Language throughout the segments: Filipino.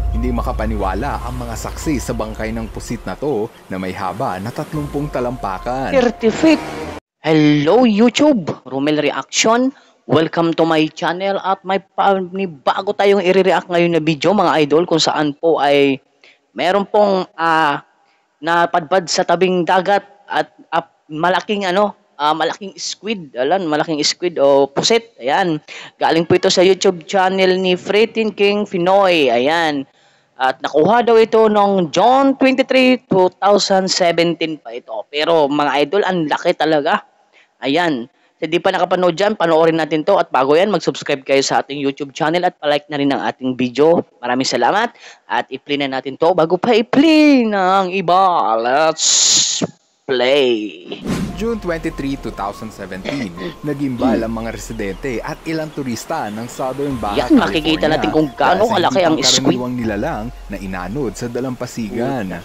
Hindi makapaniwala ang mga saksi sa bangkay ng pusit na to na may haba na 30 talampakan. 30 feet. Hello YouTube, Romel Reaction. Welcome to my channel at may bago tayong i-react ngayon na video mga idol kung saan po ay meron pong napadpad sa tabing dagat at malaking malaking squid. Malaking squid o pusit. Ayan. Galing po ito sa YouTube channel ni Fretin King Pinoy. Ayan. At nakuha daw ito noong June 23, 2017 pa ito. Pero mga idol, ang laki talaga. Ayan. Kung di pa nakapanood dyan, panoorin natin to. At bago yan, mag-subscribe kayo sa ating YouTube channel at palike na rin ang ating video. Maraming salamat. At i-play na natin to bago pa i-play ng iba. Let's play. June 23, 2017, nagimbal ang mga residente at ilang turista ng Southern Baja, Yan, makikita natin kung gaano kalaki ang squid. Nilalang na inanod sa dalampasigan.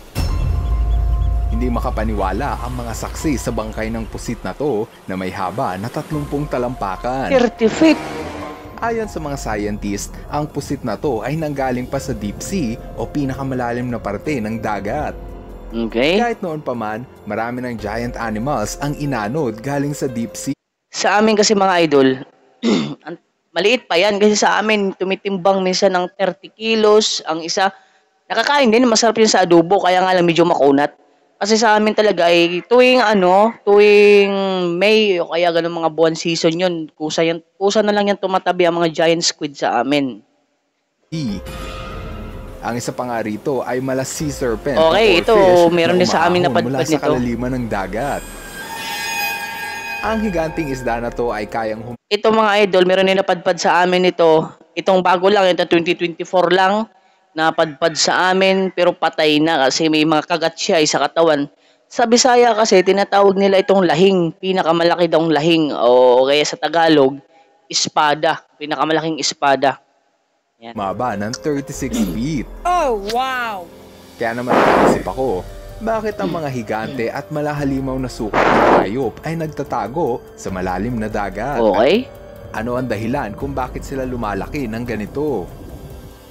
Hindi makapaniwala ang mga saksi sa bangkay ng pusit na to na may haba na 30 talampakan. 30 feet. Ayon sa mga scientist, ang pusit na to ay nanggaling pa sa deep sea o pinakamalalim na parte ng dagat. Okay. Kahit noon pa man, marami ng giant animals ang inanod galing sa deep sea. Sa amin kasi mga idol, maliit pa yan kasi sa amin tumitimbang minsan ng 30 kilos. Ang isa, nakakain din, masarap yun sa adobo kaya nga lang medyo makunat. Kasi sa amin talaga ay tuwing May o kaya ganun mga buwan season yun, kusa na lang yan tumatabi ang mga giant squid sa amin. Ang isa pa nga rito ay mala sea serpent. Okay, ito meron din sa amin na padpad nito. Mula sa kalaliman ng dagat. Ang higanting isda na to ay kayang ito mga idol, meron din napadpad sa amin ito. Itong bago lang, ito 2024 lang napadpad sa amin pero patay na kasi may mga kagat siya sa katawan. Sa Bisaya kasi tinatawag nila itong lahing, pinakamalaki daw lahing o kaya sa Tagalog, espada, pinakamalaking espada. Yan. Maba ng 36 feet. Oh, wow! Kaya naman naisip ako, bakit ang mga higante at malahalimaw na sukat ng hayop ay nagtatago sa malalim na dagat? Okay. Ano ang dahilan kung bakit sila lumalaki ng ganito?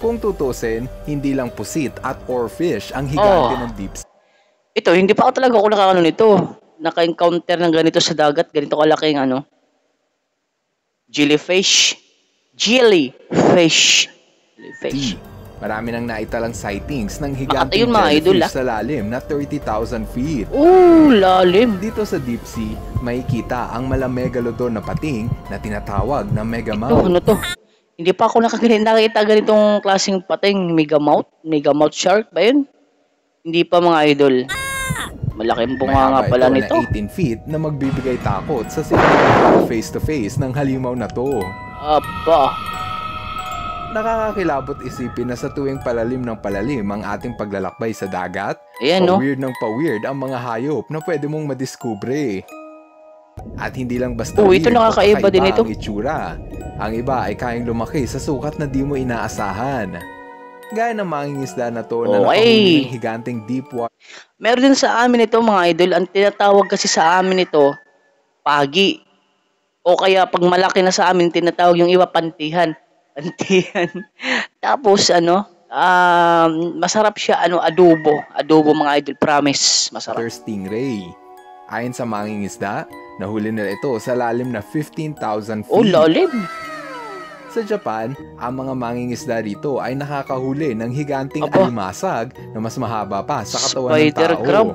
Kung tutusin, hindi lang pusit at oarfish ang higante ng deep sea. Ito, hindi pa ako nakakano nito. Naka-encounter ng ganito sa dagat, ganito kalaking jellyfish. Jellyfish. Marami nang naitalang sightings ng higanteng yun, mga idol, jellyfish sa lalim na 30,000 feet. Lalim. Dito sa deep sea, makikita ang malamegalodon na pating na tinatawag na megamouth. Ano to? Hindi pa ako nakakita ganitong klaseng pating. Megamouth shark ba yun? Hindi pa mga idol. Malaking bunga nga pala nito. May 18 feet na magbibigay takot sa sinusunod face to face ng halimaw na to. Aba. Nakakakilabot isipin na sa tuwing palalim ng palalim ang ating paglalakbay sa dagat, ayan, no? pa-weird ng pa-weird ang mga hayop na pwede mong madiskubre. At hindi lang basta ito nakakaiba din ito. Ang itsura. Ang iba ay kayang lumaki sa sukat na di mo inaasahan. Gaya ng mangingisda na to na nakahuli ng higanting deep water. Meron din sa amin ito mga idol. Ang tinatawag kasi sa amin ito, pagi. O kaya pag malaki na sa amin, tinatawag yung iba pantihan. Tapos masarap siya adobo mga idol, promise masarap. Stingray. Ayon sa mangingisda, nahuli nila ito sa lalim na 15,000 feet. Oh, lalim. Sa Japan, ang mga mangingisda rito ay nakakahuli ng higanting alimasag na mas mahaba pa sa katawan ng tao. Crab.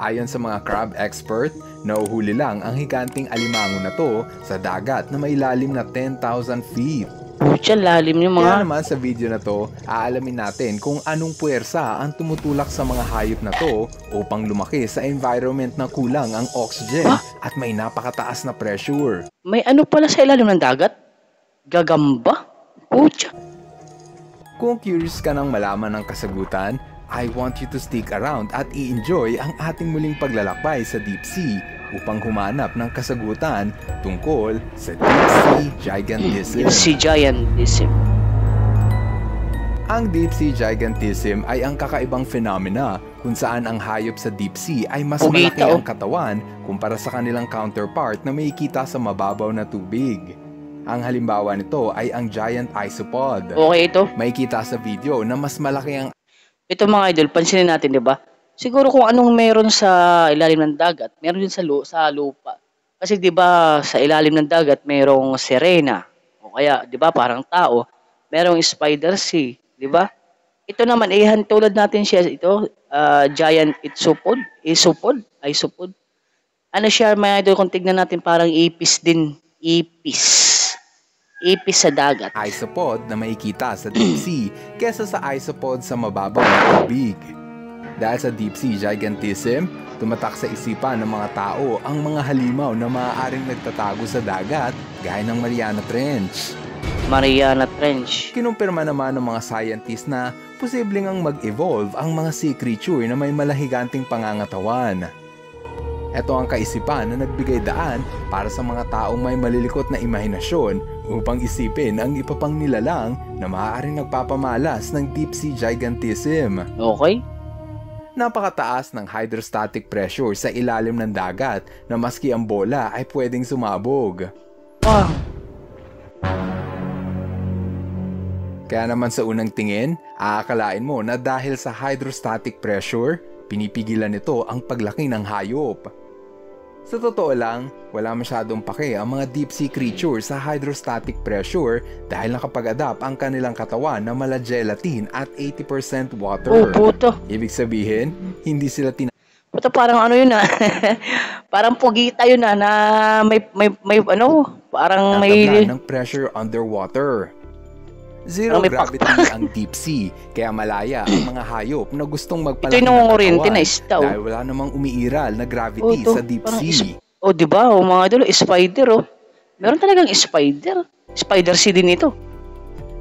Ayon sa mga crab expert, nauhuli lang ang higanting alimango na to sa dagat na may lalim na 10,000 feet. Pucha, lalim yung mga. Kaya naman sa video na to, aalamin natin kung anong puwersa ang tumutulak sa mga hayop na to upang lumaki sa environment na kulang ang oxygen at may napakataas na pressure. May pala sa ilalim ng dagat? Gagamba? Pucha. Kung curious ka nang malaman ng kasagutan, I want you to stick around at i-enjoy ang ating muling paglalakbay sa deep sea upang humanap ng kasagutan tungkol sa deep sea gigantism. Deep sea gigantism. Ang deep sea gigantism ay ang kakaibang phenomena kung saan ang hayop sa deep sea ay mas malaki ang katawan kumpara sa kanilang counterpart na makikita sa mababaw na tubig. Ang halimbawa nito ay ang giant isopod. Okay ito. Makikita sa video na mas malaki ang Ito mga idol, pansinin natin, 'di ba? Siguro kung anong meron sa ilalim ng dagat, meron din sa lupa. Kasi 'di ba, sa ilalim ng dagat merong sirena o kaya 'di ba parang tao, merong spider sea, 'di ba? Ito naman tulad natin siya ito, giant isopod. Ano siya mga idol kung tignan natin parang ipis din, ipis. Ipis sa dagat. isopod na makikita sa deep sea kesa sa isopod sa mababaw na tubig. Dahil sa deep sea gigantism, tumatak sa isipan ng mga tao ang mga halimaw na maaaring nagtatago sa dagat gaya ng Mariana Trench. Mariana Trench. Kinumpirma naman ng mga scientists na posibleng ang mag-evolve ang mga sea creature na may malahiganting pangangatawan. Ito ang kaisipan na nagbigay daan para sa mga taong may malilikot na imahinasyon upang isipin ang iba pang nilalang na maaaring nagpapamalas ng deep sea gigantism. Okay? Napakataas ng hydrostatic pressure sa ilalim ng dagat na maski ang bola ay pwedeng sumabog. Wow. Kaya naman sa unang tingin, aakalain mo na dahil sa hydrostatic pressure, pinipigilan nito ang paglaki ng hayop. Sa totoo lang, wala masyadong pake ang mga deep sea creatures sa hydrostatic pressure dahil nakapag-adapt ang kanilang katawan na mala gelatin at 80% water. Oh, puto. Ibig sabihin, hindi sila Puto parang ano yun parang pugita yun na may parang may ng pressure underwater. Zero may gravity ang deep sea, kaya malaya ang mga hayop na gustong magpalaki ito yung ng nangunguryente katawan na isda. dahil wala namang umiiral na gravity sa deep sea. Di ba? Mga idol, spider Meron talagang spider. Spider sea din ito.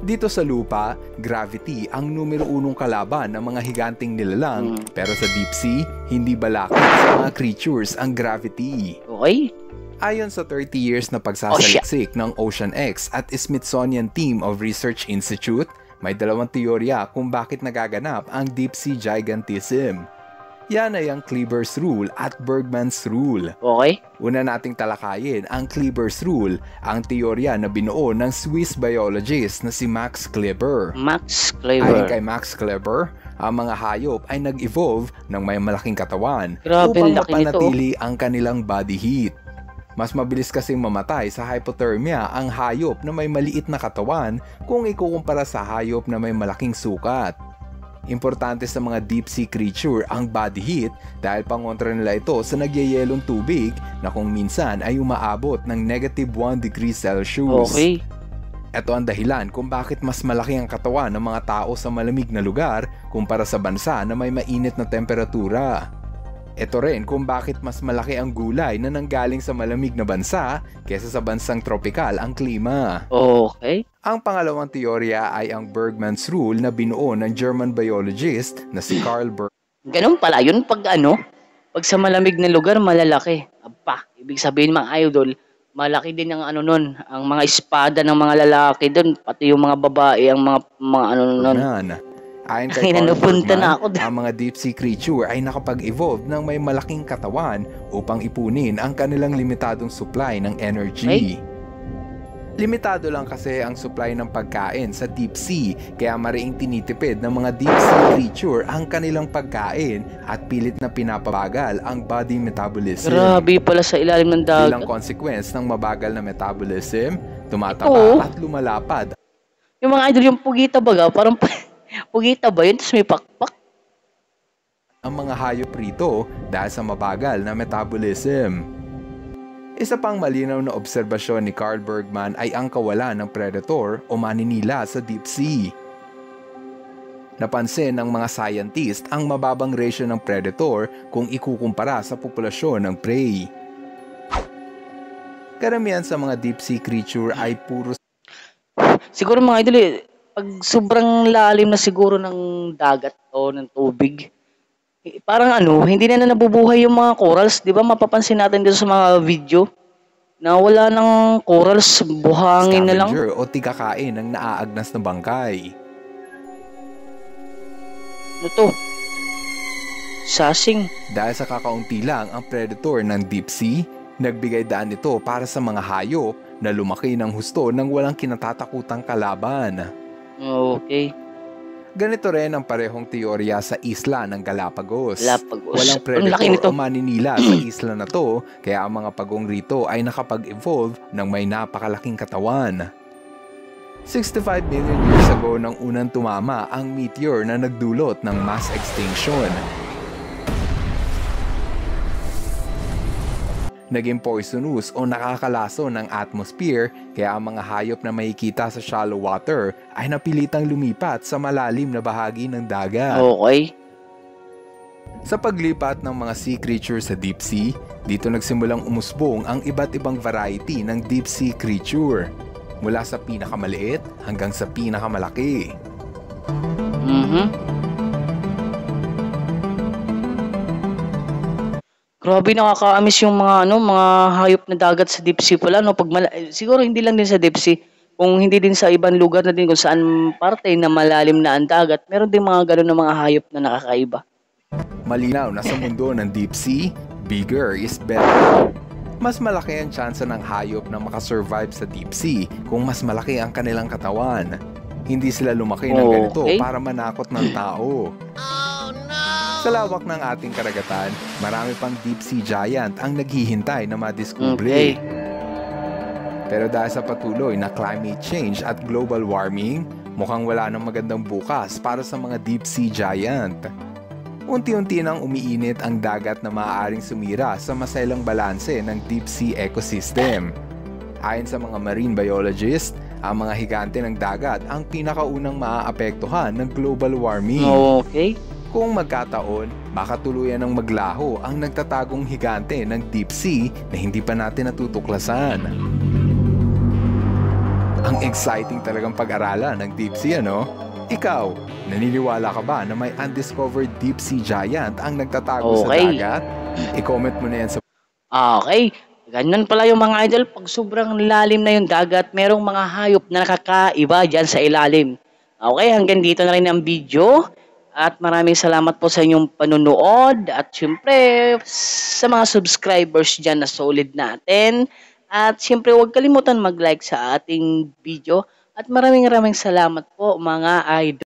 Dito sa lupa, gravity ang numero unong kalaban ng mga higanting nilalang, pero sa deep sea, hindi balakid sa mga creatures ang gravity. Okay? Ayon sa 30 years na pagsasaliksik ng Ocean X at Smithsonian Team of Research Institute, may dalawang teorya kung bakit nagaganap ang deep sea gigantism. Yan ay ang Kleber's Rule at Bergman's Rule. Okay. Una nating talakayin ang Kleber's Rule, ang teorya na binuo ng Swiss biologist na si Max Kleber. Max Kleber. Ayon kay Max Kleber, ang mga hayop ay nag-evolve ng may malaking katawan upang mapanatili ang kanilang body heat. Mas mabilis kasing mamatay sa hypothermia ang hayop na may maliit na katawan kung ikukumpara sa hayop na may malaking sukat. Importante sa mga deep sea creature ang body heat dahil pangontra nila ito sa nagyayelong tubig na kung minsan ay umaabot ng -1 degree Celsius. Okay. Ito ang dahilan kung bakit mas malaki ang katawan ng mga tao sa malamig na lugar kumpara sa bansa na may mainit na temperatura. Ito rin kung bakit mas malaki ang gulay na nanggaling sa malamig na bansa kesa sa bansang tropikal ang klima. Okay. Ang pangalawang teorya ay ang Bergman's Rule na binuo ng German biologist na si Carl Bergman. Ganun pala yun pag pag sa malamig na lugar malalaki. Aba, ibig sabihin mga idol, malaki din ang nun, ang mga espada ng mga lalaki doon, pati yung mga babae, ang mga nun. Ayon kay Carl Bergman, ang mga deep sea creature ay nakapag-evolve ng may malaking katawan upang ipunin ang kanilang limitadong supply ng energy. Limitado lang kasi ang supply ng pagkain sa deep sea, kaya mariing tinitipid ng mga deep sea creature ang kanilang pagkain at pilit na pinapabagal ang body metabolism. Grabe pala sa ilalim ng dagat. Bilang consequence ng mabagal na metabolism, tumataba at lumalapad. Yung mga idol, yung pugita baga, parang pugita ba yun? Tapos may pakpak? Ang mga hayop rito dahil sa mabagal na metabolism. Isa pang malinaw na obserbasyon ni Carl Bergman ay ang kawalan ng predator o maninila sa deep sea. Napansin ng mga scientist ang mababang ratio ng predator kung ikukumpara sa populasyon ng prey. Karamihan sa mga deep sea creature ay puro siguro mga idol, pag sobrang lalim na siguro ng dagat o ng tubig, parang hindi na nabubuhay yung mga corals. Di ba mapapansin natin dito sa mga video na wala ng corals, buhangin na lang. Scavenger o tigakain ng naaagnas na bangkay. Ano to? Sasing. Dahil sa kakaunti lang ang predator ng deep sea, nagbigay daan ito para sa mga hayop na lumaki ng husto ng walang kinatatakutang kalaban. Okay. Ganito rin ang parehong teorya sa isla ng Galapagos. Galapagos. Walang Ang laki nito. predator o maninila sa isla na to, kaya ang mga pagong rito ay nakapag-evolve ng may napakalaking katawan. 65 million years ago nang unang tumama ang meteor na nagdulot ng mass extinction. Naging poisonous o nakakalaso ng atmosphere, kaya ang mga hayop na makikita sa shallow water ay napilitang lumipat sa malalim na bahagi ng dagat. Okay. Sa paglipat ng mga sea creatures sa deep sea, dito nagsimulang umusbong ang iba't ibang variety ng deep sea creature, mula sa pinakamaliit hanggang sa pinakamalaki. Grabe, nakakaamis yung mga mga hayop na dagat sa deep sea pala, no? Siguro hindi lang din sa deep sea, kung hindi din sa ibang lugar na din kung saan parte na malalim na ang dagat, meron din mga gano'n na mga hayop na nakakaiba. Malinaw na sa mundo ng deep sea, bigger is better. Mas malaki ang tsansa ng hayop na makasurvive sa deep sea kung mas malaki ang kanilang katawan. Hindi sila lumaki ng ganito para manakot ng tao. Sa lawak ng ating karagatan, marami pang deep sea giant ang naghihintay na madiskubre. Pero dahil sa patuloy na climate change at global warming, mukhang wala nang magandang bukas para sa mga deep sea giant. Unti-unti nang umiinit ang dagat na maaaring sumira sa maselang balanse ng deep sea ecosystem. Ayon sa mga marine biologists, ang mga higante ng dagat ang pinakaunang maaapektuhan ng global warming. Okay. Kung magkataon, baka tuluyan ng maglaho ang nagtatagong higante ng deep sea na hindi pa natin natutuklasan. Ang exciting talagang pag-aralan ng deep sea, ano? Ikaw, naniniwala ka ba na may undiscovered deep sea giant ang nagtatago sa dagat? I-comment mo na yan sa... Okay. Ganyan pala yung mga idol. Pag sobrang lalim na yung dagat, merong mga hayop na nakakaiba dyan sa ilalim. Okay, hanggang dito na rin ang video. At maraming salamat po sa inyong panunood. At syempre, sa mga subscribers dyan na solid natin. At syempre, huwag kalimutan mag-like sa ating video. At maraming salamat po mga idol.